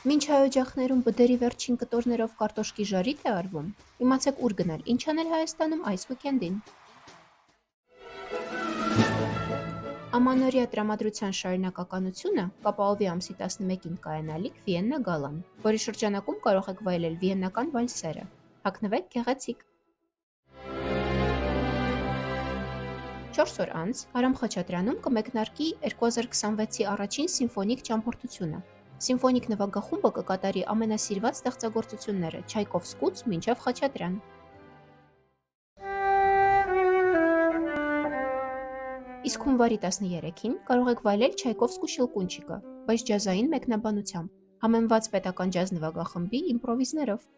Մինչ հայ օջախներում բդերի վերջին կտորներով կարտոշկի ժարիտ է արվում, իմացեք ուր գնալ, ինչ անել Հայաստանում այս ուիկենդին։ Ամանորյա տրամադրության շարունակականությունը կապահովի ամսի 11-ին կայանալիք Վիեննա գալան, որի շրջանակում կարող եք վայելել վիեննական վալսերը։ Հագնվեք գեղեցիկ։ 4 օր անց Արամ Խաչատրյանում կմեկնարկի 2026-ի առաջին սիմֆոնիկ ճամփորդությունը։ Սիմֆոնիկ նվագախումբը կկատարի ամենասիրված ստեղծագործությունները Չայկովսկուց մինչև Խաչատրյան։ Իսկ հունվարի 13-ին կարող եք վայելել Չայկովսկու Շիլկունչիկը, բայց ջազային մեկնաբանությամբ, համեմված պետական ջազ նվագախմբի իմպրովիզներով։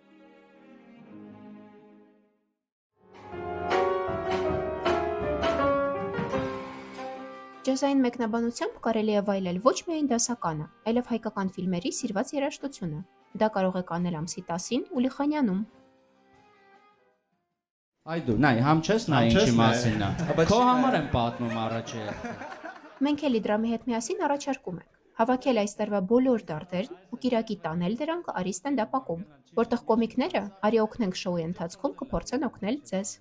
Ջազային մեկնաբանությամբ կարելի է վայելել ոչ միայն դասականը, այլև հայկական ֆիլմերի սիրված երաժշտությունը։ Դա կարող եք անել ամսի 10-ին Ուլիխանյանում։ Այ դու, նայ, համ չես նայ ինչի մասին է։ Քո համար եմ պատմում առաջ։ Մենք էլ Իդրամի հետ միասին առաջարկում ենք հավաքել այս տարվա բոլոր դարտերն ու կիրակի տանել դրանք Արի ստենդափ ակումբ, որտեղ կոմիկները Արի օգնենք շոուի ընթացքում կփորձեն օգնել ձեզ։